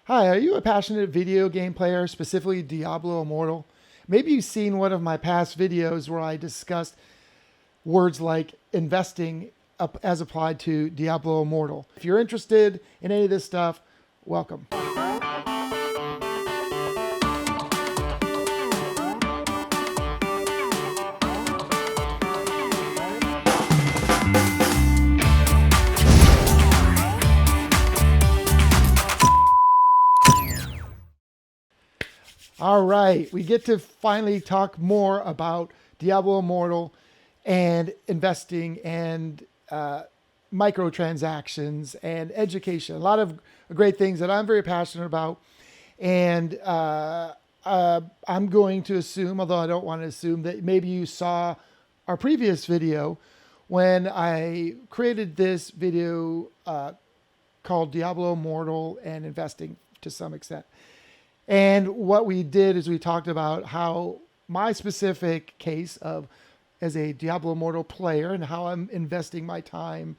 Hi, are you a passionate video game player, specifically Diablo Immortal? Maybe you've seen one of my past videos where I discussed words like investing as applied to Diablo Immortal. If you're interested in any of this stuff, welcome. All right, we get to finally talk more about Diablo Immortal and investing and microtransactions and education. A lot of great things that I'm very passionate about. And I'm going to assume, although I don't want to assume, that maybe you saw our previous video when I created this video called Diablo Immortal and investing to some extent. And what we did is we talked about how my specific case of as a Diablo Immortal player and how I'm investing my time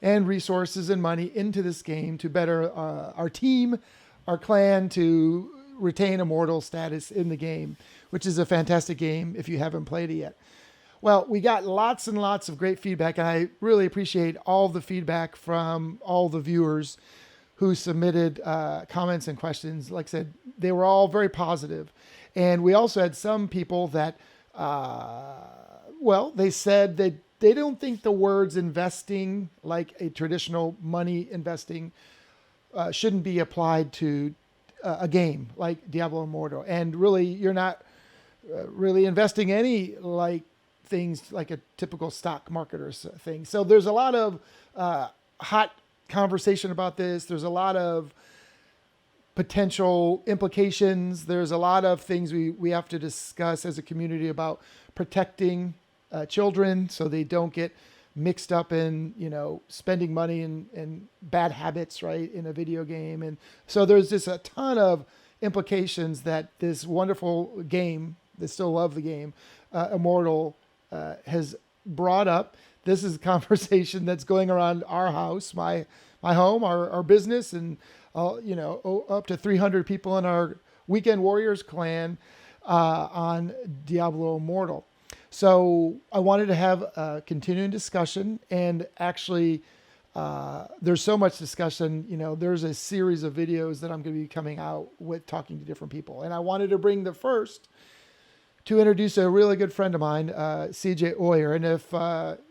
and resources and money into this game to better our team, our clan, to retain immortal status in the game, which is a fantastic game if you haven't played it yet. Well, we got lots and lots of great feedback, and I really appreciate all the feedback from all the viewers who submitted comments and questions. Like I said, they were all very positive. And we also had some people that, they said that they don't think the words investing, like a traditional money investing, shouldn't be applied to a game like Diablo Immortal. And really, you're not really investing any like things like a typical stock market or thing. So there's a lot of hot conversation about this. There's a lot of potential implications. There's a lot of things we have to discuss as a community about protecting children so they don't get mixed up in, spending money and bad habits, right, in a video game. And so there's just a ton of implications that this wonderful game, they still love the game, Immortal, has brought up. This is a conversation that's going around our house, my home, our business, and up to 300 people in our Weekend Warriors clan on Diablo Immortal. So I wanted to have a continuing discussion, and actually, there's so much discussion. There's a series of videos that I'm going to be coming out with talking to different people, and I wanted to bring the first to introduce a really good friend of mine, CJ Oyer. And if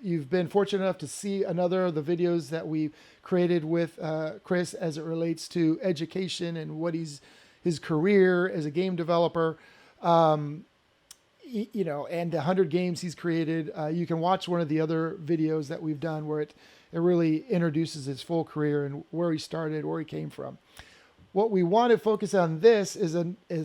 you've been fortunate enough to see another of the videos that we created with Chris as it relates to education and what his career as a game developer, and the 100 games he's created, you can watch one of the other videos that we've done where it really introduces his full career and where he started, where he came from. What we want to focus on this is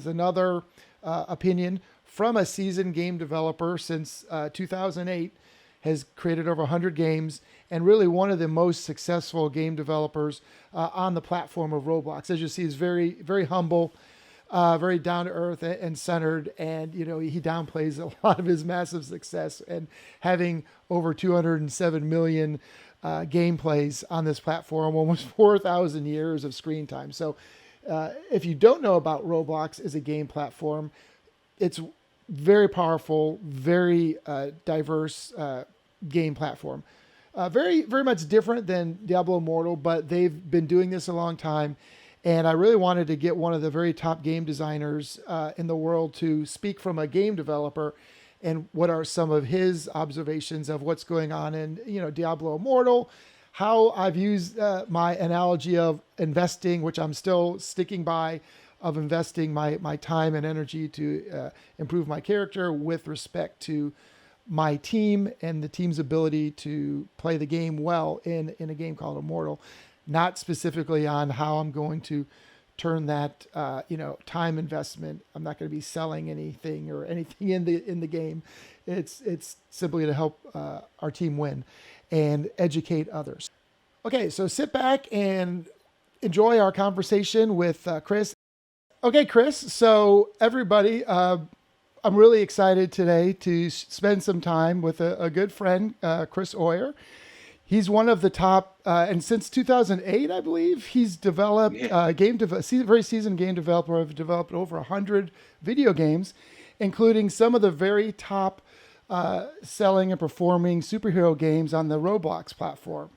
another opinion from a seasoned game developer since 2008, has created over 100 games, and really one of the most successful game developers on the platform of Roblox. As you see, he's very, very humble, very down to earth and centered, and he downplays a lot of his massive success and having over 207 million gameplays on this platform, almost 4,000 years of screen time. So if you don't know about Roblox as a game platform, it's very powerful, very diverse game platform. Very, very much different than Diablo Immortal, but they've been doing this a long time. And I really wanted to get one of the very top game designers in the world to speak from a game developer and what are some of his observations of what's going on in Diablo Immortal, how I've used my analogy of investing, which I'm still sticking by, of investing my time and energy to improve my character with respect to my team and the team's ability to play the game well in a game called Immortal, not specifically on how I'm going to turn that time investment. I'm not going to be selling anything or anything in the game. It's simply to help our team win and educate others. Okay, so sit back and enjoy our conversation with Chris. Okay, Chris. So everybody, I'm really excited today to spend some time with a good friend, Chris Oyer. He's one of the top, and since 2008, I believe, he's developed Yeah. very seasoned game developer. Have developed over 100 video games, including some of the very top selling and performing superhero games on the Roblox platform.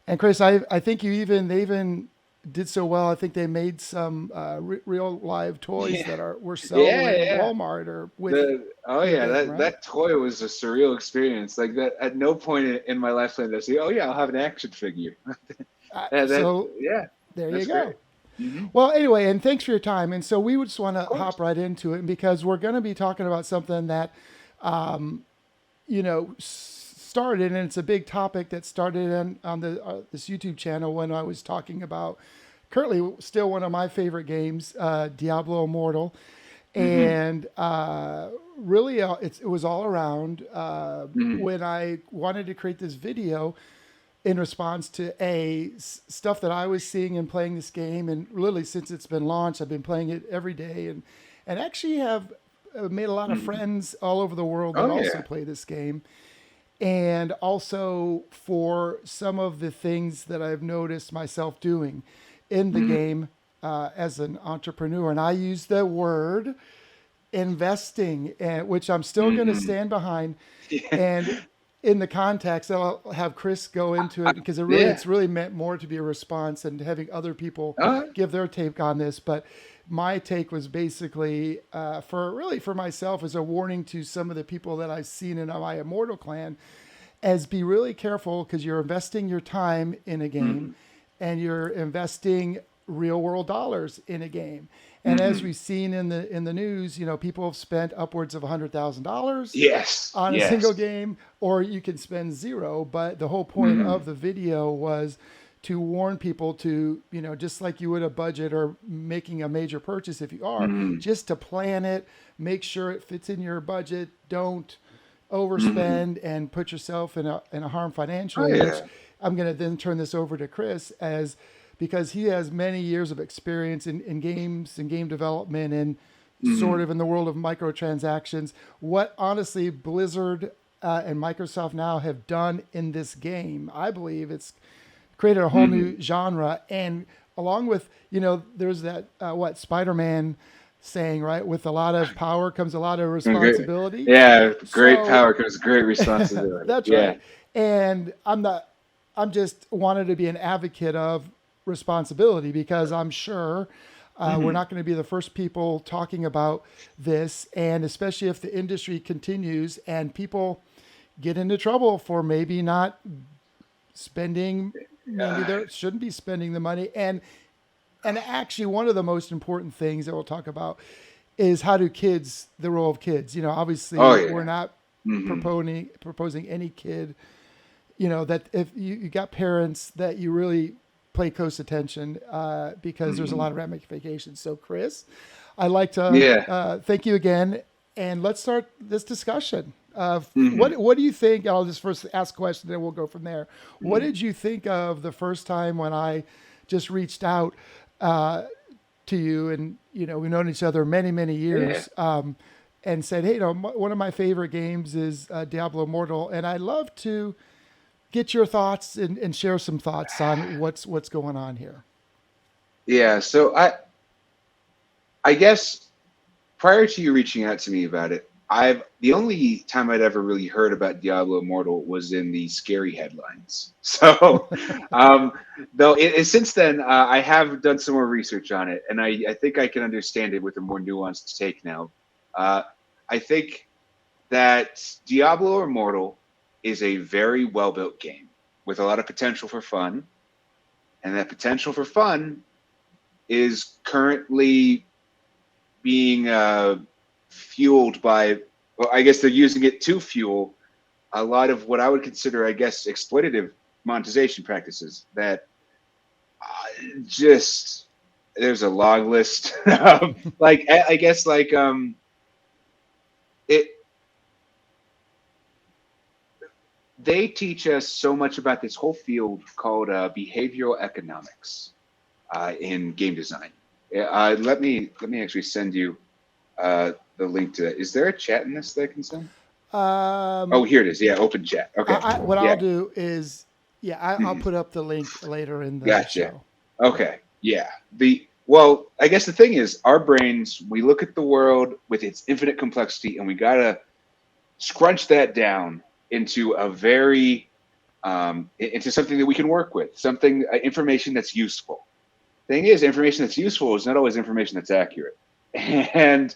And Chris, I think they even did so well. I think they made some real live toys Yeah. that were sold Yeah. in Yeah. Walmart or with The oh the yeah, game, that right? that toy was a surreal experience. Like that, at no point in my life did I say, "Oh yeah, I'll have an action figure." That So yeah, there you that's go. great. Hmm. Well, anyway, and thanks for your time. And so we would just want to Of course. hop right into it because we're going to be talking about something that, started, and it's a big topic that started on this YouTube channel when I was talking about currently still one of my favorite games, Diablo Immortal. Hmm. And really, it was all around Hmm. when I wanted to create this video in response to stuff that I was seeing and playing this game, and really since it's been launched, I've been playing it every day, and actually have made a lot of Hmm. friends all over the world that Oh also yeah. play this game, and also for some of the things that I've noticed myself doing in the Hmm. game as an entrepreneur, and I use the word investing, and which I'm still going to Hmm. stand behind. Yeah. And in the context, I'll have Chris go into it because Yeah. it's really meant more to be a response and having other people Uh, give their take on this. But my take was basically for myself as a warning to some of the people that I've seen in my Immortal clan, as be really careful because you're investing your time in a game hmm. and you're investing real world dollars in a game. And as Hmm. we've seen in the news, people have spent upwards of $100,000 Yes. on a single Yes. game, or you can spend zero. But the whole point Hmm. of the video was to warn people to, just like you would a budget or making a major purchase if you are, Hmm. just to plan it, make sure it fits in your budget. Don't Hmm. overspend and put yourself in a harm Oh financially, which yeah. I'm going to then turn this over to Chris as because he has many years of experience in games and game development and sort Hmm. of in the world of microtransactions. What honestly Blizzard and Microsoft now have done in this game, I believe it's created a whole Hmm. new genre. And along with, there's that, what, Spider Man saying, right? With a lot of power comes a lot of Great. responsibility. Yeah, great So power comes great responsibility. that's Yeah. right. And I'm just wanted to be an advocate of responsibility because I'm sure we're Hmm. not going to be the first people talking about this. And especially if the industry continues and people get into trouble for maybe not spending, maybe Uh, they shouldn't be spending the money. And actually, one of the most important things that we'll talk about is how do kids, the role of kids. oh Obviously, we're yeah. not Hmm. proposing any kid, that if you got parents that you really pay close attention because there's a Hmm. lot of ramifications. So, Chris, I'd like to Yeah. thank you again, and let's start this discussion. Hmm. What do you think? I'll just first ask a question, then we'll go from there. What Hmm. did you think of the first time when I just reached out uh, to you, and we've known each other many Yeah. years, and said, hey, one of my favorite games is Diablo Immortal, and I'd love to get your thoughts and share some thoughts on what's going on here. Yeah. So I guess prior to you reaching out to me about it, I've the only time I'd ever really heard about Diablo Immortal was in the scary headlines. So, um, though since then I have done some more research on it, and I think I can understand it with a more nuanced take now. Uh, I think that Diablo Immortal is a very well built game with a lot of potential for fun, and that potential for fun is currently being fueled by, well, I guess they're using it to fuel a lot of what I would consider, I guess, exploitative monetization practices that just there's a long list. Like I guess like it they teach us so much about this whole field called behavioral economics in game design. Let me actually send you the link to that. Is there a chat in this that I can send? Oh, Um, here it is. Yeah, open chat. Okay. what I'll Yeah. do is Yeah, I'll put up the link later in the Gotcha. show. Okay. Yeah. Well, I guess the thing is, our brains, we look at the world with its infinite complexity, and we gotta scrunch that down into a very into something that we can work with, something information that's useful. Thing is, information that's useful is not always information that's accurate, and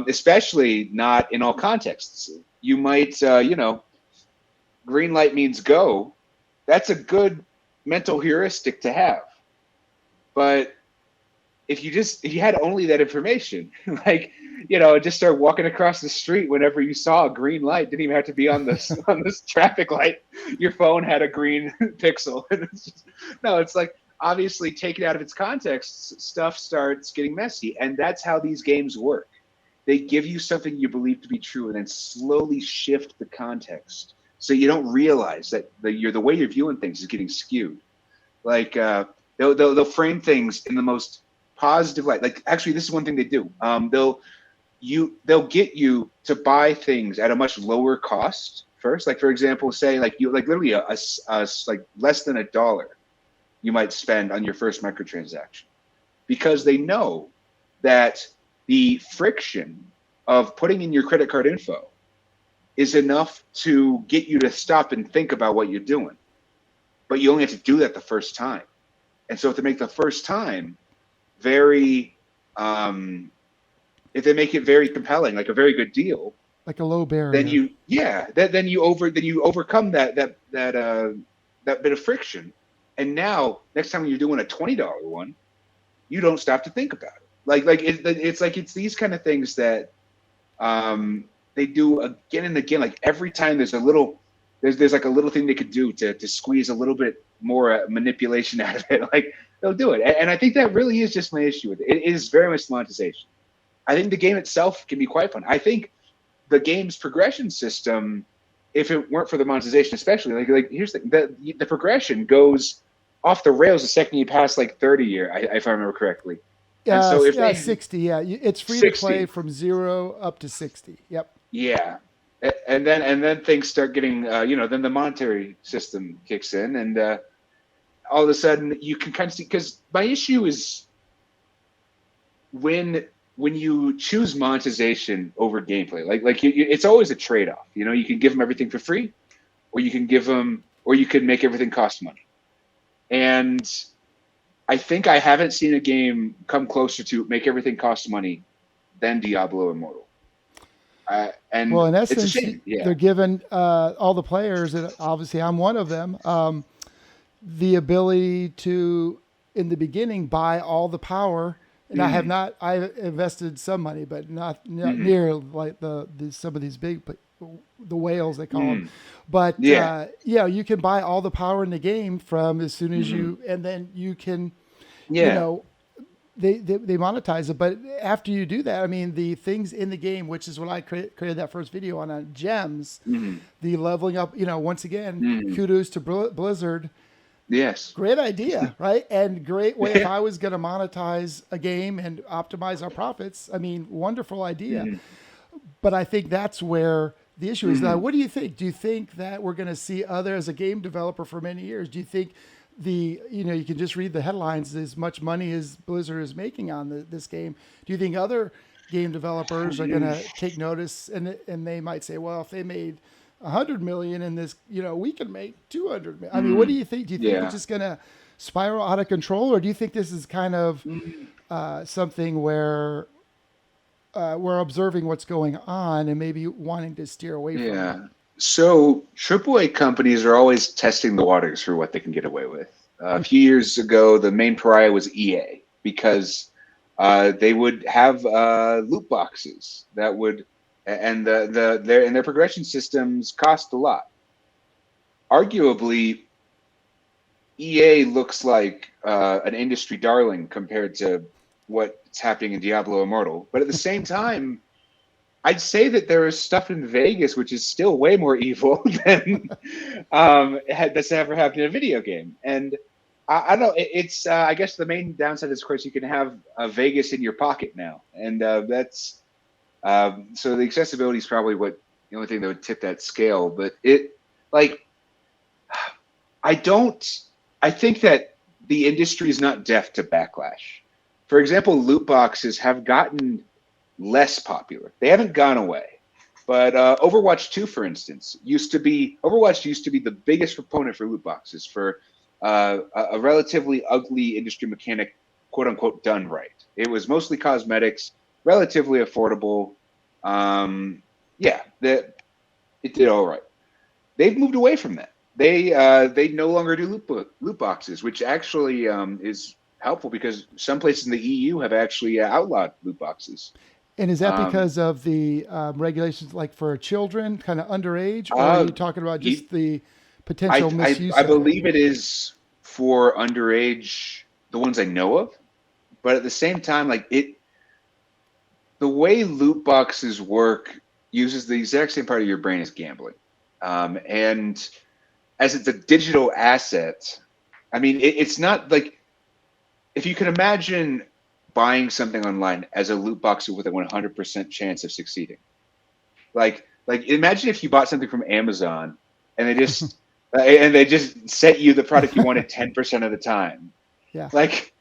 especially not in all contexts. You might, green light means go. That's a good mental heuristic to have, but if you had only that information, like just start walking across the street whenever you saw a green light. Didn't even have to be on this on this traffic light. Your phone had a green pixel. No, it's like obviously taken out of its context, stuff starts getting messy, and that's how these games work. They give you something you believe to be true, and then slowly shift the context so you don't realize that the way you're viewing things is getting skewed. Like they'll frame things in the most positive light. Like actually, this is one thing they do. They'll get you to buy things at a much lower cost first. Like for example, say like you like literally like less than $1 you might spend on your first microtransaction, because they know that the friction of putting in your credit card info is enough to get you to stop and think about what you're doing. But you only have to do that the first time. And so if they make the first time very, if they make it very compelling, like a very good deal, Like a low barrier. then you overcome that bit of friction. And now next time you're doing a $20 one, you don't stop to think about it. It's these kind of things that they do again and again. Like every time there's like a little thing they could do to squeeze a little bit more manipulation out of it. Like they'll do it, and I think that really is just my issue with it. It is very much monetization. I think the game itself can be quite fun. I think the game's progression system, if it weren't for the monetization, especially like here's the progression goes off the rails the second you pass like 30 year, if I remember correctly. And so if they 60, yeah, it's free 60, to play from 0 up to 60. Yep. yeah, and then things start getting then the monetary system kicks in, and all of a sudden you can kind of see, because my issue is when you choose monetization over gameplay, it's always a trade-off. You can give them everything for free, or you can make everything cost money. And I think I haven't seen a game come closer to make everything cost money than Diablo Immortal. And well, in it's essence, a shame. Yeah. they're giving all the players, and obviously I'm one of them, the ability to, in the beginning, buy all the power. And I invested some money, but not near like some of these big, the whales they call them. But you can buy all the power in the game from as soon as and then you can, they monetize it. But after you do that, I mean, the things in the game, which is what I created that first video on gems, the leveling up, once again, kudos to Blizzard. Yes. Great idea, right? And great way if I was going to monetize a game and optimize our profits. I mean, wonderful idea. But I think that's where the issue is. Now, what do you think? Do you think that we're going to see as a game developer for many years, do you think you can just read the headlines, as much money as Blizzard is making on this game? Do you think other game developers are going to take notice and they might say, well, if they made 100 million in this, we can make 200 million. I mean, what do you think? Do you think it's just going to spiral out of control, or do you think this is kind of something where we're observing what's going on and maybe wanting to steer away from it? Yeah. So AAA companies are always testing the waters for what they can get away with. A few years ago, the main pariah was EA, because they would have loot boxes that would, and their progression systems cost a lot. Arguably, EA looks like an industry darling compared to what's happening in Diablo Immortal. But at the same time, I'd say that there is stuff in Vegas which is still way more evil than that's ever happened in a video game. And I don't know. It's I guess the main downside is, of course, you can have Vegas in your pocket now, and that's so the accessibility is probably the only thing that would tip that scale. But I don't. I think that the industry is not deaf to backlash. For example, loot boxes have gotten less popular. They haven't gone away. But Overwatch 2, for instance, Overwatch used to be the biggest proponent for loot boxes for a relatively ugly industry mechanic, quote unquote, done right. It was mostly cosmetics, relatively affordable. Yeah, it did all right. They've moved away from that. They no longer do loot boxes, which actually is helpful because some places in the EU have actually outlawed loot boxes. And is that Um, because of the regulations, like for children, kind of underage, or are uh, you talking about you, just the potential I misuse of it? believe it is for underage, the ones I know of, but at the same time, the way loot boxes work uses the exact same part of your brain as gambling, and as it's a digital asset, I mean, it's not like if you can imagine buying something online as a loot box with a 100% chance of succeeding. Like imagine if you bought something from Amazon and they just sent you the product you wanted 10% of the time. Yeah. Like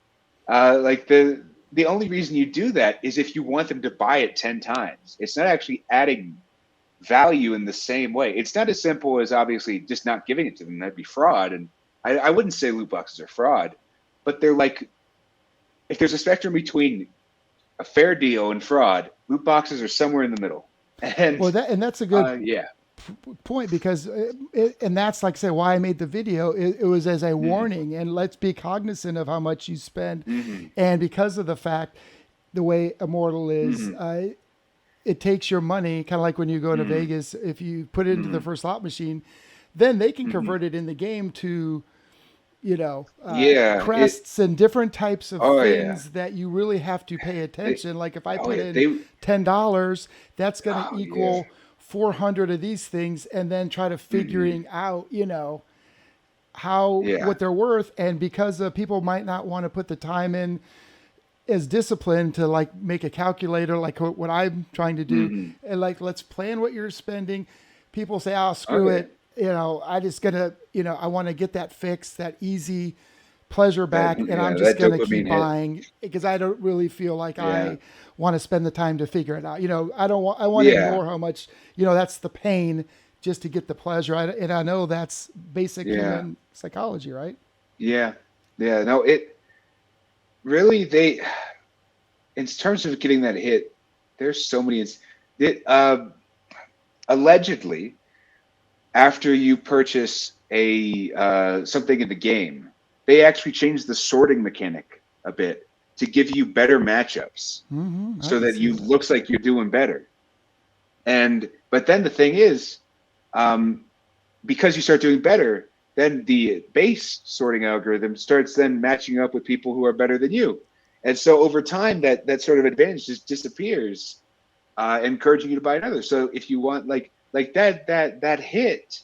the only reason you do that is if you want them to buy it 10 times. It's not actually adding value in the same way. It's not as simple as obviously just not giving it to them. That'd be fraud. And I wouldn't say loot boxes are fraud, but they're like, if there's a spectrum between a fair deal and fraud, loot boxes are somewhere in the middle. Well, And that's a good yeah. point because and that's like I say why I made the video. It was as a Mm-hmm. warning, and let's be cognizant of how much you spend, Mm-hmm. and because of the fact the way Immortal is. Mm-hmm. It takes your money, kind of like when you go to Mm-hmm. Vegas. If you put it into the Mm-hmm. first slot machine, then they can Mm-hmm. convert it in the game to, Yeah. crests and different types of Oh yeah. things that you really have to pay They. attention. Like if I Oh put yeah. in They. $10, that's going to Oh yeah. equal 400 of these things, and then try to Mm-hmm. figuring out, how Yeah. what they're worth. And because people might not want to put the time in as disciplined to like make a calculator like what I'm trying to do, Mm-hmm. and like let's plan what you're spending. People say, "Oh, Oh screw yeah. it." I just gonna, I want to get that fix, that easy pleasure back, and I'm just That gonna keep dopamine hit. buying because I don't really feel like Yeah. I want to spend the time to figure it out. I don't want. I want to Yeah. ignore how much, that's the pain just to get the pleasure. And I know that's basic Yeah. human psychology, right? Yeah. Yeah. No, it really in terms of getting that hit, there's so many. It allegedly after you purchase a something in the game, they actually changed the sorting mechanic a bit to give you better matchups, I so can that see you that. looks like you're doing better. And but then the thing is, um, because you start doing better, then the base sorting algorithm starts then matching up with people who are better than you. And so over time, that sort of advantage just disappears, encouraging you to buy another. So if you want like that hit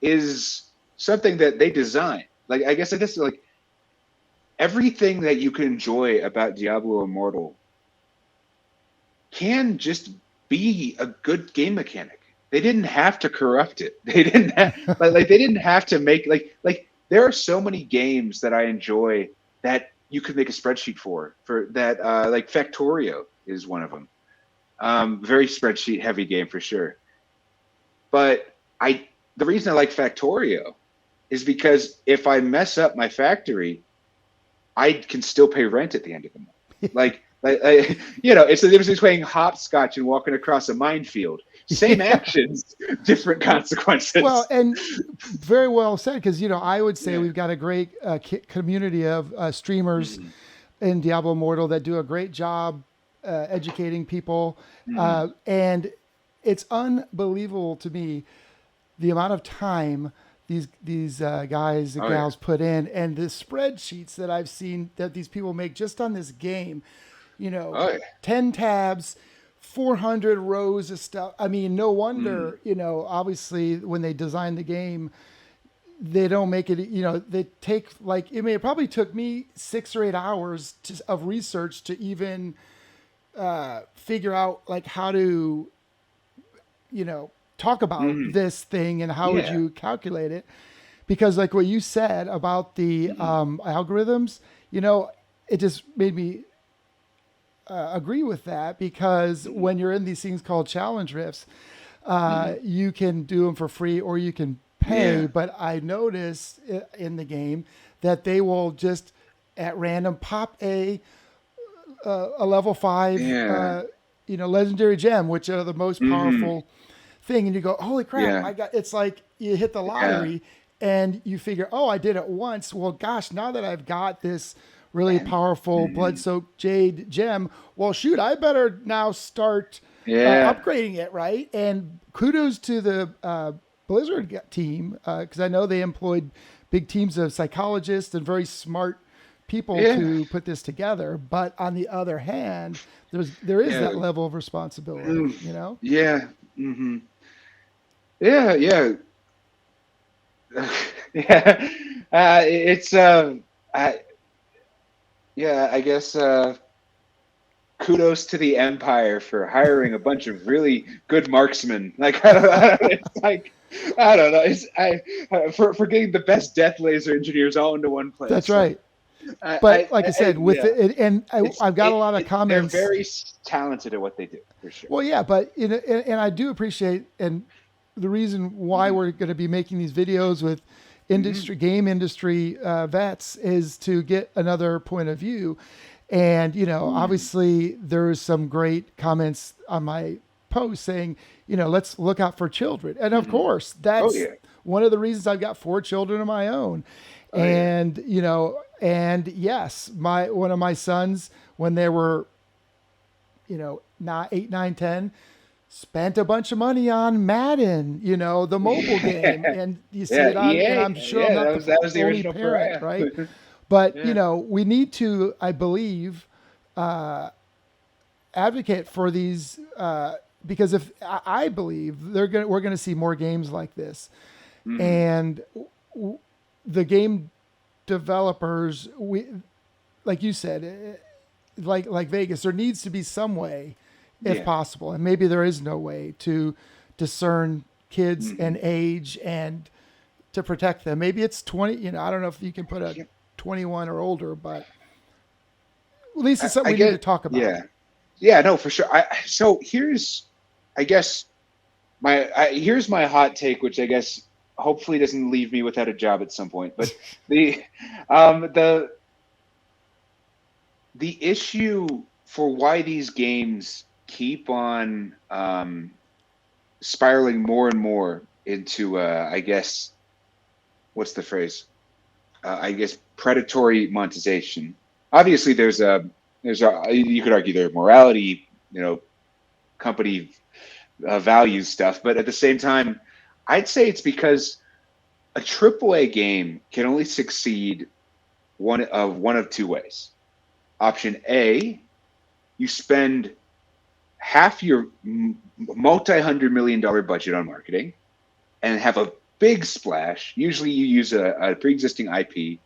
is something that they design. Like I guess this is like everything that you can enjoy about Diablo Immortal can just be a good game mechanic. They didn't have to corrupt it. They didn't have, like they didn't have to make like there are so many games that I enjoy that you could make a spreadsheet for that like Factorio is one of them. Very spreadsheet heavy game for sure. But the reason I like Factorio is because if I mess up my factory, I can still pay rent at the end of the month. It's the difference between hopscotch and walking across a minefield. Same Yeah. actions, different Well, consequences. and very well said, because I would say Yeah. we've got a great community of streamers Mm-hmm. in Diablo Immortal that do a great job educating people, Mm-hmm. and it's unbelievable to me the amount of time these guys and Oh yeah. gals put in, and the spreadsheets that I've seen that these people make just on this game. You know, Oh yeah. 10 tabs, 400 rows of stuff. I mean, no Mm-hmm. wonder, obviously when they design the game, they don't make it, they take like, it probably took me 6 or 8 hours of research to even figure out like how to, talk about Mm-hmm. this thing and how would Yeah. you calculate it. because like what you said about the algorithms, it just made me agree with that, because when you're in these things called challenge rifts, you can do them for free or you can pay. Yeah. But I noticed in the game that they will just at random pop a level 5, Yeah. legendary gem, which are the most Hmm. powerful thing, and you go, holy crap! Yeah. It's like you hit the Yeah. lottery, and you figure, oh, I did it once. Well, gosh, now that I've got this really And powerful mhm. blood-soaked jade gem, well, shoot, I better now start Yeah. upgrading it, right? And kudos to the Blizzard team, because I know they employed big teams of psychologists and very smart people Yeah. to put this together. But on the other hand, there is Yeah. that level of responsibility, Mm. Yeah. Hmm. Yeah. Yeah. Yeah. It's I yeah. I guess kudos to the Empire for hiring a bunch of really good marksmen. Like it's like I don't know. It's for getting the best death laser engineers all into one that's place. Like right. But like I said, with yeah. it, and I've got a lot of They're comments. very talented at what they do for sure. Well, yeah, but and I do appreciate, and the reason why Hmm. we're going to be making these videos with Hmm. game industry vets is to get another point of view. And Hmm. obviously there's some great comments on my post saying, let's look out for children, and of Hmm. course Oh that's yeah. one of the reasons I've got 4 children of my own. Oh yeah. And and yes, my one of my sons, when they were not 8, 9, 10, spent a bunch of money on Madden, the mobile game, and you see Yeah. it on, and EA. I'm sure I'm Yeah. not That the was the only original parent, pariah. right? But Yeah. we need to, I believe, advocate for these, because if I believe we're gonna see more games like this, Hmm. and the game developers, like you said, like Vegas, there needs to be some way, if Yeah. possible, and maybe there is no way to discern kids Hmm. and age and to protect them. Maybe it's 20. I don't know if you can put a 21 or older, but at least it's something I we need to get. talk about. Yeah. Yeah. No, for sure. So here's, I guess here's my hot take, which I guess hopefully doesn't leave me without a job at some point. But the um, the the issue for why these games keep on spiraling more and more into, I guess, what's the phrase? I guess predatory monetization. Obviously, there's a you could argue there's morality, company values stuff, but at the same time, I'd say it's because a AAA game can only succeed one of two ways. Option A, you spend half your multi-hundred-million-dollar budget on marketing and have a big splash. Usually you use a pre-existing IP.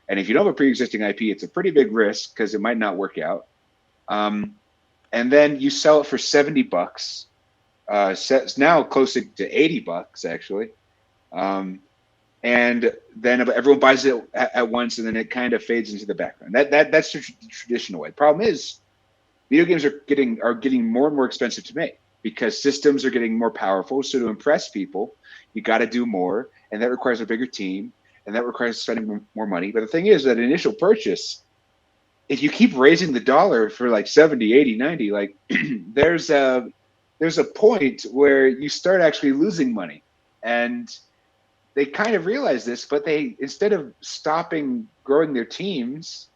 And if you don't have a pre-existing IP, it's a pretty big risk because it might not work out. Um, and then you sell it for $70, now closer to $80 actually. Um, and then everyone buys it at once, and then it kind of fades into the background. That's the traditional way. Problem is, video games are getting more and more expensive to make because systems are getting more powerful. So to impress people, you got to do more, and that requires a bigger team, and that requires spending more money. But the thing is that initial purchase, if you keep raising the dollar for like 70, 80, 90, like there's a there's a point where you start actually losing money. And they kind of realize this, but they, instead of stopping growing their teams,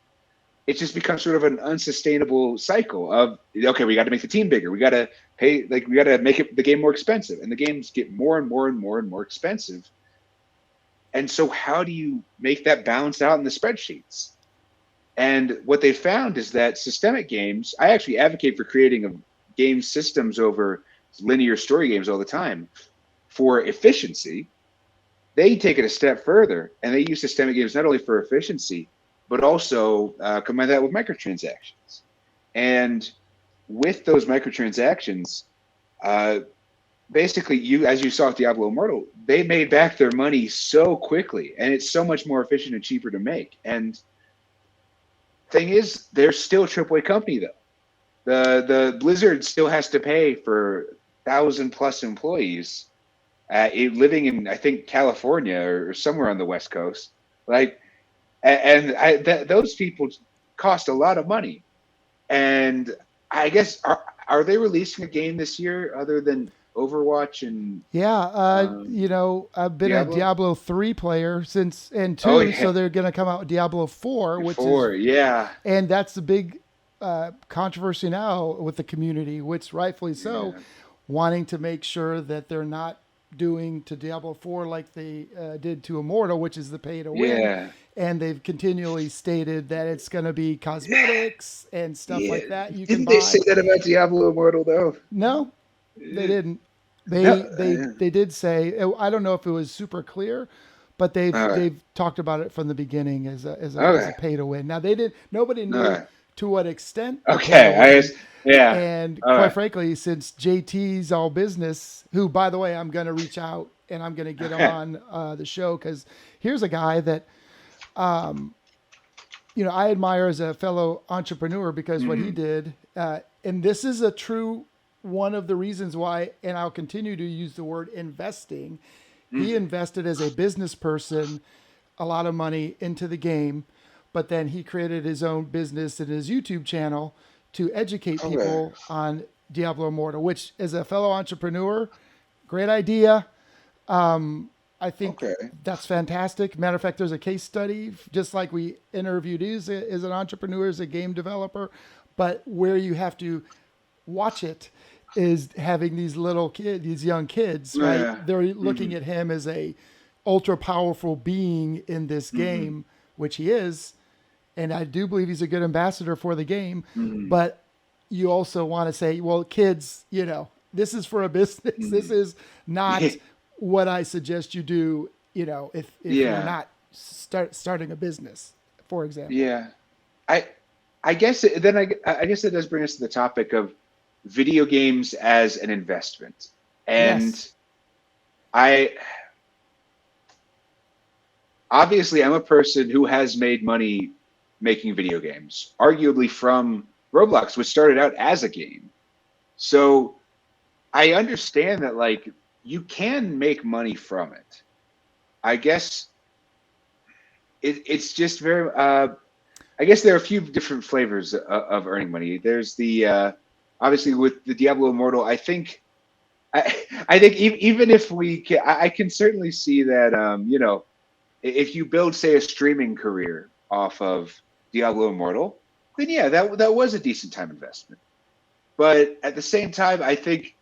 it just becomes sort of an unsustainable cycle of, okay, we got to make the team bigger, we got to pay, like we got to make the game more expensive, and the games get more and more and more and more expensive. And so how do you make that balance out in the spreadsheets? And what they found is that systemic games, I actually advocate for creating a game systems over linear story games all the time for efficiency. They take it a step further, and they use systemic games not only for efficiency, but also combine that with microtransactions. And with those microtransactions, uh, basically, as you saw with Diablo Immortal, they made back their money so quickly, and it's so much more efficient and cheaper to make. And thing is, they're still a AAA company though. The Blizzard still has to pay for 1,000+ employees, living in, I think, California or somewhere on the West Coast. Like, those people cost a lot of money. And I guess, are they releasing a game this year other than Overwatch and Yeah, um, I've been a Diablo? Diablo 3 player since and Oh 2, yeah, so they're going to come out with Diablo 4, which is, four. Yeah, and that's the big controversy now with the community, which rightfully so, yeah, wanting to make sure that they're not doing to Diablo 4 like they did to Immortal, which is the pay to win. yeah, And they've continually stated that it's going to be cosmetics and stuff yeah. like that you can Didn't they say buy. that about Diablo Immortal though? No, they didn't. No. They did say, I don't know if it was super clear, but Okay. they've talked about it from the beginning as a Okay. pay to win. Now they did nobody knew Okay. to what extent the pay to Okay. I win. guess. Yeah. And All quite right. frankly, since JT's All Business, who by the way I'm going to reach out and I'm going to get him Okay. on the show, because here's a guy that I admire as a fellow entrepreneur because what he Mm-hmm. did, and this is a true one of the reasons why, and I'll continue to use the word investing. He Mm. invested as a business person a lot of money into the game, but then he created his own business and his YouTube channel to educate Okay. people on Diablo Immortal, which, as a fellow entrepreneur, great idea. I think Okay. that's fantastic. Matter of fact, there's a case study, just like we interviewed you as an entrepreneur, as a game developer, but where you have to watch it is having these little kids, these young kids, right? Yeah. They're looking Mm-hmm. at him as a ultra powerful being in this Mm-hmm. game, which he is, and I do believe he's a good ambassador for the game. Mm-hmm. But you also want to say, well, kids, this is for a business. This Mm-hmm. is not what I suggest you do. If you're Yeah. not starting a business, for example. Yeah. I I guess I guess it does bring us to the topic of video games as an investment. And Yes. I obviously I'm a person who has made money making video games, arguably from Roblox, which started out as a game. So I understand that like you can make money from it. I guess it's just very. I guess there are a few different flavors of earning money. There's the obviously with the Diablo Immortal. I think even if we can, I can certainly see that if you build say a streaming career off of Diablo Immortal, then yeah, that was a decent time investment. But at the same time, I think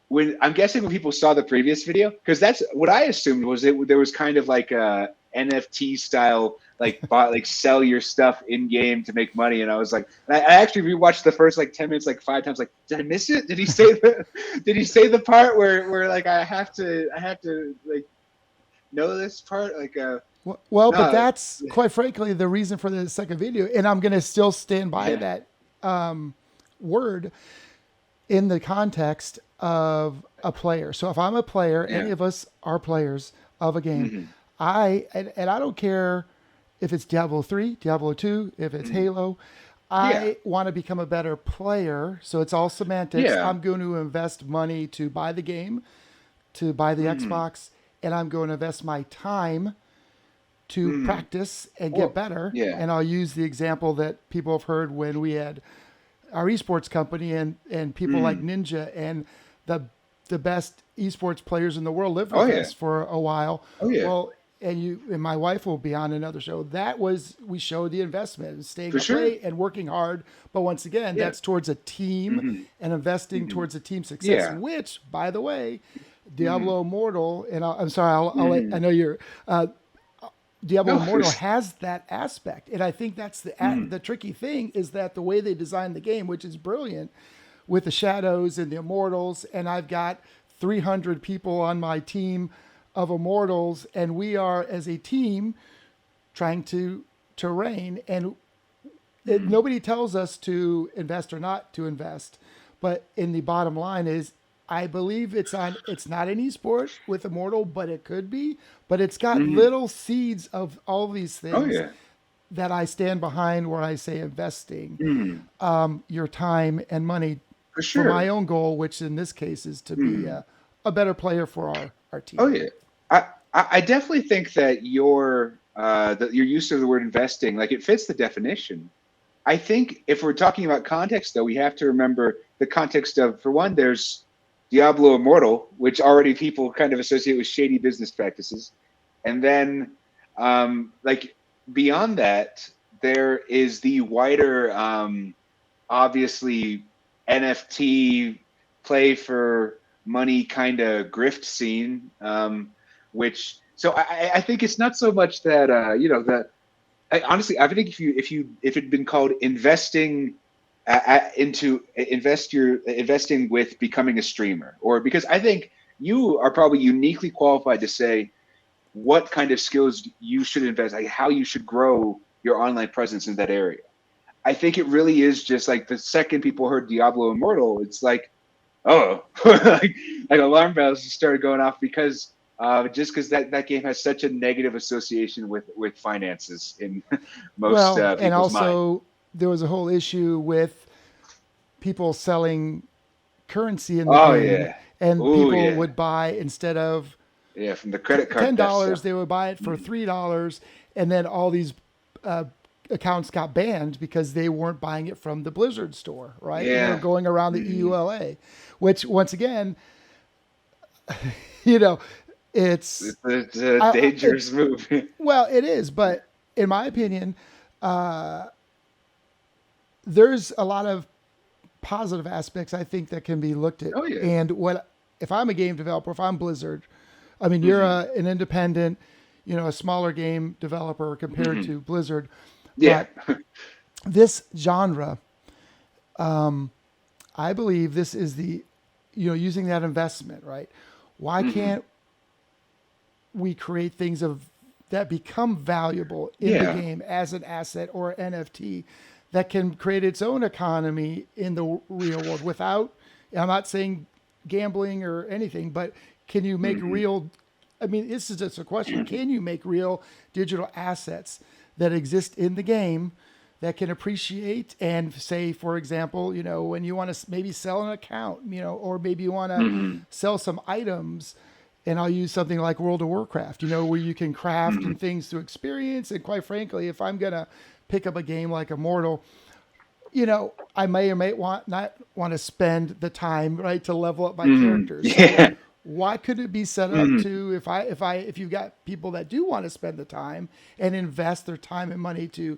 when I'm guessing when people saw the previous video, because that's what I assumed was there was kind of like a NFT style, like sell your stuff in game to make money, and I was like, and I actually rewatched the first like 10 minutes like 5 times, like did I miss it? Did he say did he say the part where like I have to like know this part like Well, but no that's quite frankly the reason for the second video, and I'm going to still stand by yeah that word in the context of a player. So if I'm a player, any yeah of us are players of a game. mm-hmm, And I don't care if it's Diablo 3, Diablo 2, if it's mm-hmm. Halo. Yeah I want to become a better player. So it's all semantics. yeah I'm going to invest money to buy the game, to buy the mm-hmm, Xbox, and I'm going to invest my time to mm-hmm. practice and get Well better. yeah And I'll use the example that people have heard when we had our esports company and people like mm-hmm. Ninja and the the best esports players in the world lived Oh with yeah us for a while. oh yeah Well, and my wife will be on another show. That was we showed the investment and staying for up sure late and working hard. But once again, yeah that's towards a team mm-hmm, and investing mm-hmm. towards a team success. Yeah. Which, by the way, Mm, Diablo Immortal and I'm sorry, I mhm. know you're Diablo No, Immortal has that aspect, and I think that's mm, the tricky thing is that the way they designed the game, which is brilliant, with the shadows and the immortals, and I've got 300 people on my team of immortals, and we are as a team trying to reign, and mm, nobody tells us to invest or not to invest, but in the bottom line is I believe it's on. It's not an esport with Immortal, but it could be. But it's got Hmm. little seeds of all these Oh things yeah. that I stand behind. Where I say investing Mm, your time and money for for my sure. own goal, which in this case is to be Mm. a better player for our Oh team. yeah. I definitely think that your use of the word investing, like it fits the definition. I think if we're talking about context, though, we have to remember the context of, for one, there's Diablo Immortal, which already people kind of associate with shady business practices, and then like beyond that, there is the wider, obviously NFT play for money kind of grift scene, which so I think it's not so much that that honestly, I think if it'd been called investing into investing with becoming a streamer, or because I think you are probably uniquely qualified to say what kind of skills you should invest, like how you should grow your online presence in that area. I think it really is just like the second people heard Diablo Immortal, it's like, oh, like alarm bells just started going off because just because that game has such a negative association with finances in most Well, and people's mind. also there was a whole issue with people selling currency in the Oh game, yeah, and oh people yeah, would buy instead of yeah, from the credit card theft $10, stuff. they would buy it for $3, and then all these uh, accounts got banned because they weren't buying it from the Blizzard store, right? And they were Yeah, going around the mm, EULA, which once again, you know, it's it's a it dangerous move. well, it is, but in my opinion, there's a lot of positive aspects I think that can be looked at. Oh yeah, And what if I'm a game developer? If I'm Blizzard, I mean, you're hmm an independent, a smaller game developer compared hmm to Blizzard, yeah, but this genre, I believe this is the, using that investment, right? Why hmm can't we create things of that become valuable in the yeah, game as an asset or NFT that can create its own economy in the real world without, I'm not saying gambling or anything, but can you make hmm real, I mean, this is just a question. Can you make real digital assets that exist in the game that can appreciate and say, for example, when you want to maybe sell an account, or maybe you want to hmm sell some items, and I'll use something like World of Warcraft, where you can craft hmm and things through experience. And quite frankly, if I'm gonna pick up a game like Immortal, I may or may want not want to spend the time right to level up my characters. So yeah, why could it be set up hmm to if you've got people that do want to spend the time and invest their time and money to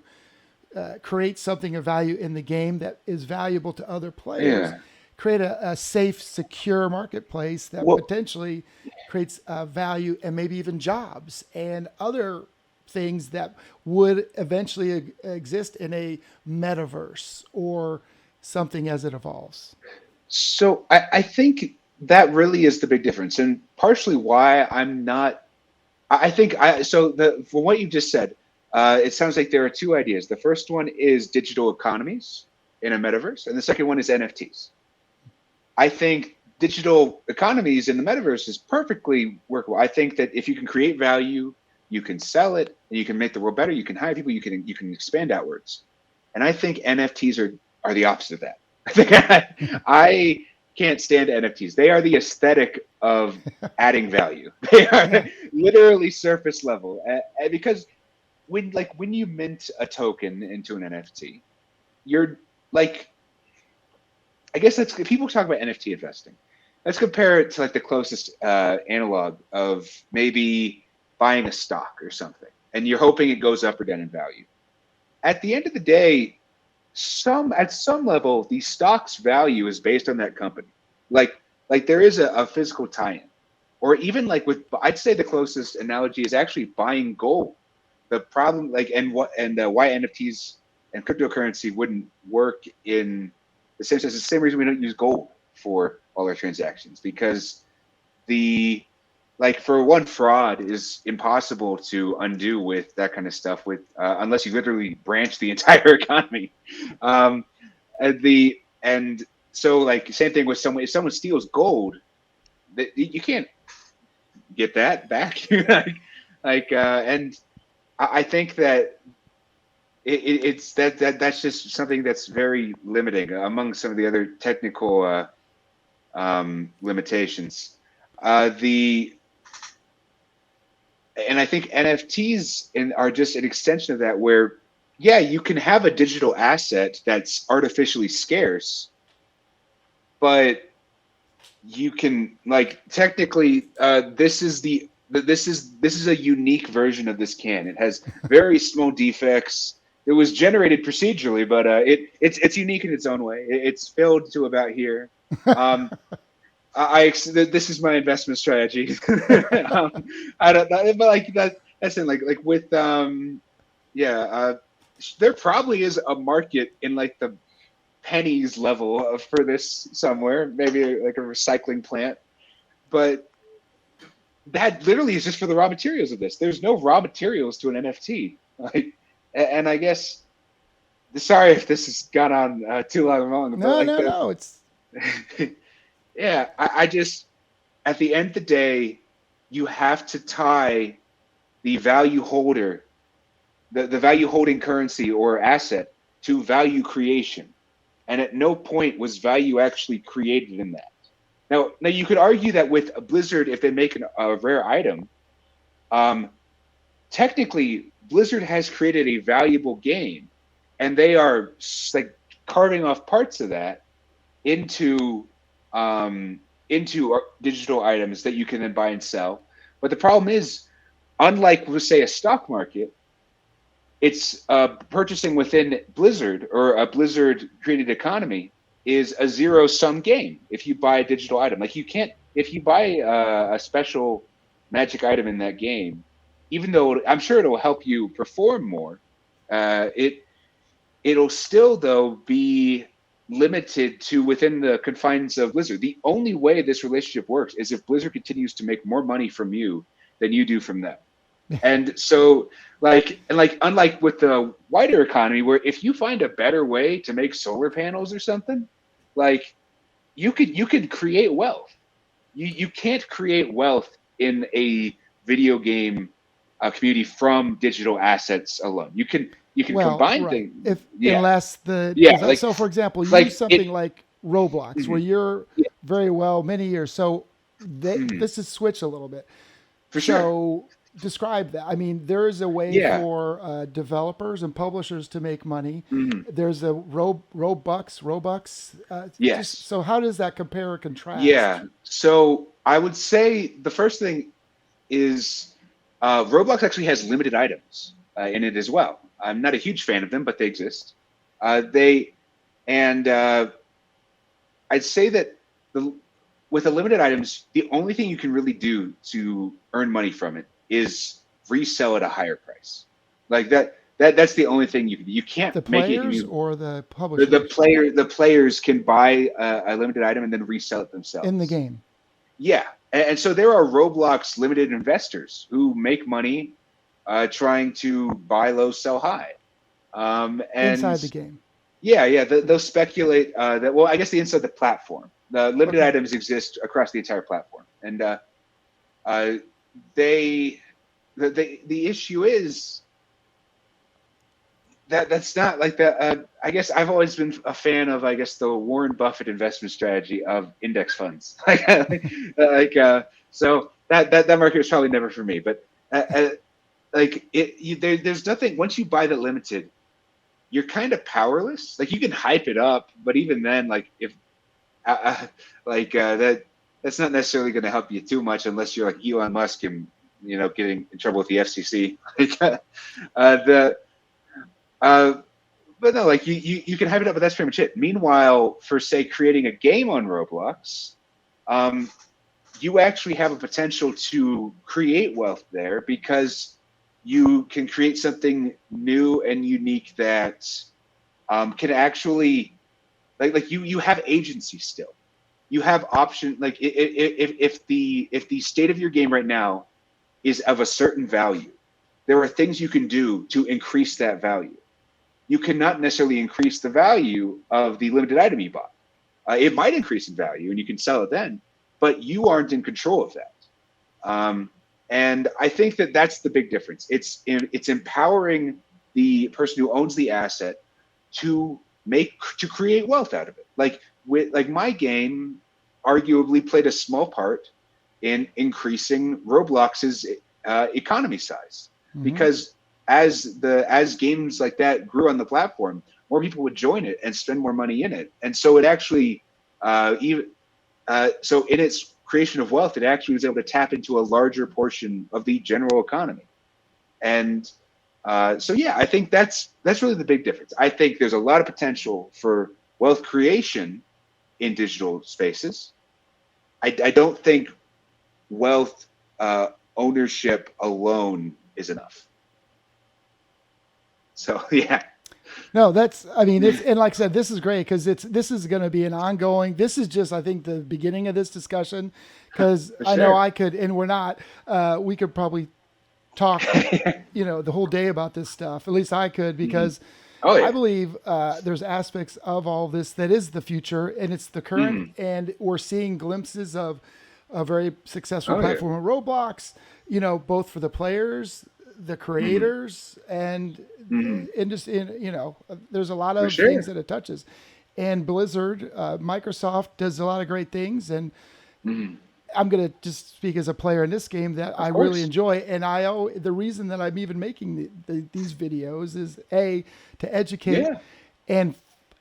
create something of value in the game that is valuable to other players, yeah. create a safe, secure marketplace that Well, potentially creates value and maybe even jobs and other things that would eventually exist in a metaverse or something as it evolves. so I think that really is the big difference, and partially why I'm not. I think so. From what you just said, it sounds like there are two ideas. The first one is digital economies in a metaverse, and the second one is NFTs. I think digital economies in the metaverse is perfectly workable. I think that if you can create value, you can sell it, and you can make the world better. You can hire people. You can expand outwards. And I think NFTs are the opposite of that. I think I can't stand NFTs. They are the aesthetic of adding value. They are Yeah. literally surface level. Because when you mint a token into an NFT, you're like, I guess that's if people talk about NFT investing. Let's compare it to like the closest analog of maybe buying a stock or something, and you're hoping it goes up or down in value. At the end of the day, at some level, the stock's value is based on that company. Like there is a physical tie-in, or even like with I'd say the closest analogy is actually buying gold. The problem, like, and why NFTs and cryptocurrency wouldn't work in the same sense. It's the same reason we don't use gold for all our transactions, because the like for one, fraud is impossible to undo with that kind of stuff with unless you literally branch the entire economy. Um, and So like same thing with someone, if someone steals gold, you can't get that back. And I think that it's that's just something that's very limiting among some of the other technical limitations. The And I think NFTs are just an extension of that, where yeah, you can have a digital asset that's artificially scarce, but you can like technically this is a unique version of this can. It has very small defects. It was generated procedurally, but it's unique in its own way. It's filled to about here. Um, this is my investment strategy. I don't know, but like that's in like with yeah, there probably is a market in like the pennies level for this somewhere, maybe like a recycling plant, but that literally is just for the raw materials of this. There's no raw materials to an NFT. Like, and I guess, sorry if this has gone on too long, but No, like no, no. It's yeah, I just, at the end of the day, you have to tie the value holder, the value holding currency or asset to value creation. And at no point was value actually created in that. Now you could argue that with a Blizzard, if they make a rare item, technically Blizzard has created a valuable game, and they are like carving off parts of that into digital items that you can then buy and sell. But the problem is, unlike, let's say, a stock market, it's purchasing within Blizzard or a Blizzard created economy is a zero-sum game. If you buy a digital item, like you can't, if you buy a special magic item in that game, even though I'm sure it'll help you perform more, it'll still though be limited to within the confines of Blizzard. The only way this relationship works is if Blizzard continues to make more money from you than you do from them. And so unlike with the wider economy, where if you find a better way to make solar panels or something, like you could create wealth. You can't create wealth in a video game community from digital assets alone. You can combine right. things. If Yeah. unless the Yeah, like, so for example, you like use something it, like Roblox where you're yeah, very well many years. So mhm, this is switch a little bit. for sure. So describe that. I mean, there is a way Yeah. for developers and publishers to make money. Mhm. There's a Robux. Just Yes. so how does that compare or contrast? Yeah. So I would say the first thing is Roblox actually has limited items in it as well. I'm not a huge fan of them, but they exist. They and I'd say that with the limited items, the only thing you can really do to earn money from it is resell at a higher price. Like that's the only thing you can do. You can't The make it. players or the publishers The players can buy a limited item and then resell it in the themselves. game Yeah, and so there are Roblox limited investors who make money trying to buy low, sell high, and inside the game. yeah, they'll speculate that. Well, I guess the inside the platform, the limited Okay. items exist across the entire platform, and uh, they the issue is that's not like the. I guess I've always been a fan of, I guess, the Warren Buffett investment strategy of index funds. So that market is probably never for me. But there's nothing once you buy the limited, you're kind of powerless. Like you can hype it up, but even then, like if that's not necessarily going to help you too much unless you're like Elon Musk and getting in trouble with the FCC. The But no, like you can hype it up, but that's pretty much it. Meanwhile, for say creating a game on Roblox, you actually have a potential to create wealth there because you can create something new and unique that can actually you have agency still. You have option like if the state of your game right now is of a certain value, there are things you can do to increase that value. You cannot necessarily increase the value of the limited item you bought. It might increase in value and you can sell it then, but you aren't in control of that. And I think that that's the big difference. It's empowering the person who owns the asset to create wealth out of it. Like my game arguably played a small part in increasing Roblox's economy size, because as games like that grew on the platform, more people would join it and spend more money in it, and so it actually so in its creation of wealth, it actually was able to tap into a larger portion of the general economy. And so yeah, I think that's really the big difference. I think there's a lot of potential for wealth creation in digital spaces. I don't think wealth ownership alone is enough. So yeah. No, and like I said, this is great because this is going to be an ongoing. This is just, I think, the beginning of this discussion, because I know I could, and we're not. We could probably talk, the whole day about this stuff. At least I could, because I believe there's aspects of all this that is the future, and it's the current, and we're seeing glimpses of a very successful platform, Roblox. Both for the players, the creators, and industry. There's a lot of things that it touches, and Blizzard, Microsoft does a lot of great things, and I'm going to just speak as a player in this game that I really enjoy. And the reason that I'm even making these videos is to educate and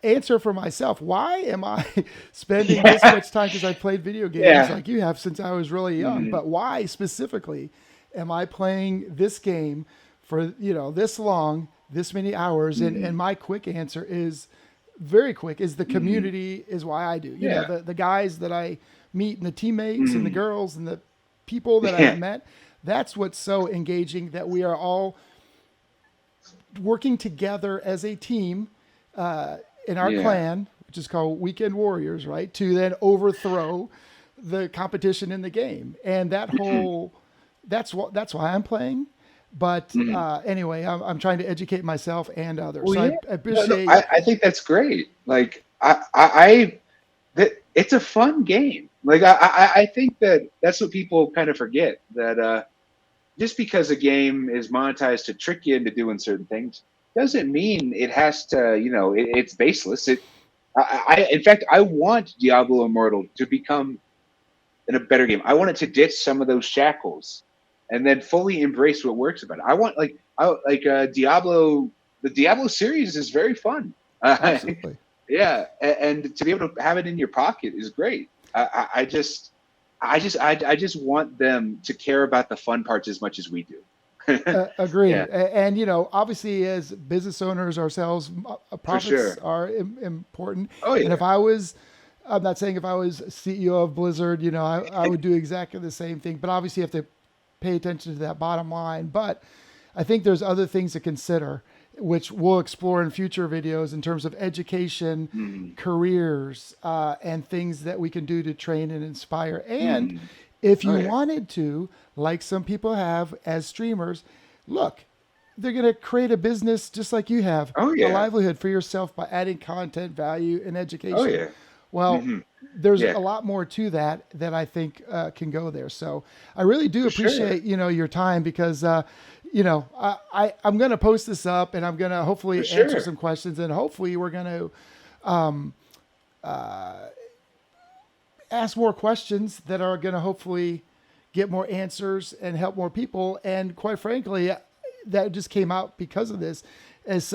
answer for myself. Why am I spending this much time? Because I played video games like you have since I was really young, but why specifically am I playing this game for, this long, this many hours? And my quick answer is very quick, is the community is why I do. You know, the guys that I meet and the teammates and the girls and the people that I've met, that's what's so engaging, that we are all working together as a team in our clan, which is called Weekend Warriors, right? To then overthrow the competition in the game. And that whole, that's why I'm playing. But anyway, I'm trying to educate myself and others. Well, so I appreciate. I think that's great. Like it's a fun game. Like I think that's what people kind of forget, that just because a game is monetized to trick you into doing certain things doesn't mean it has to. It's baseless. In fact, I want Diablo Immortal to become a better game. I want it to ditch some of those shackles and then fully embrace what works about it. I want Diablo. The Diablo series is very fun. Absolutely. Yeah, and to be able to have it in your pocket is great. I just want them to care about the fun parts as much as we do. Agree. Yeah. And obviously, as business owners ourselves, profits are important. Oh yeah. And I'm not saying if I was CEO of Blizzard, I would do exactly the same thing. But obviously, you have to pay attention to that bottom line. But I think there's other things to consider, which we'll explore in future videos in terms of education, careers, and things that we can do to train and inspire. And if you wanted to, like some people have as streamers, look, they're going to create a business just like you have, a livelihood for yourself by adding content, value, and education. Oh, yeah. Well, there's a lot more to that I think can go there. So I really do appreciate, your time, because I'm going to post this up, and I'm going to hopefully answer some questions, and hopefully we're going to ask more questions that are going to hopefully get more answers and help more people. And quite frankly, that just came out because of this. As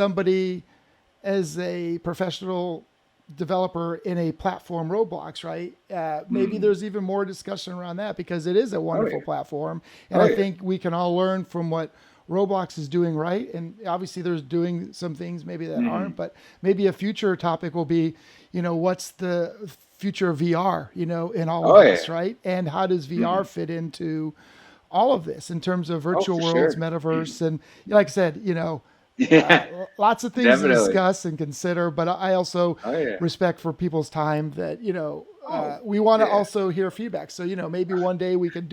a professional developer in a platform, Roblox, right? Maybe there's even more discussion around that, because it is a wonderful platform. And I think we can all learn from what Roblox is doing right. And obviously there's doing some things maybe that aren't, but maybe a future topic will be, what's the future of VR, in all of this, right? And how does VR fit into all of this in terms of virtual worlds, metaverse, and like I said, lots of things to discuss and consider. But I also respect for people's time that, we want to also hear feedback. So, maybe one day we could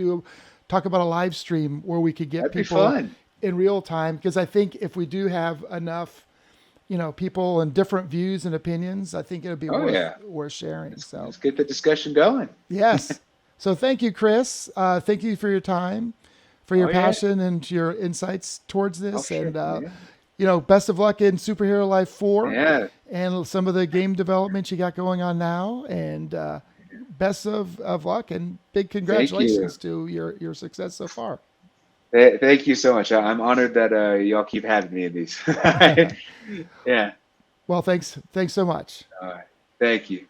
talk about a live stream where we could get people in real time. Because I think if we do have enough people and different views and opinions. I think it would be Oh yeah, worth sharing. So let's get the discussion going. yes. So thank you, Chris. Thank you for your time, for your Oh yeah, passion and your insights towards oh this. sure, And, yeah, best of luck in Superhero Life 4 yeah. and some of the game development you got going on now. And best of luck and big Thank you. congratulations to your success so far. Thank you so much. I'm honored that y'all keep having me in these. Yeah. Well, thanks so much. All right. Thank you.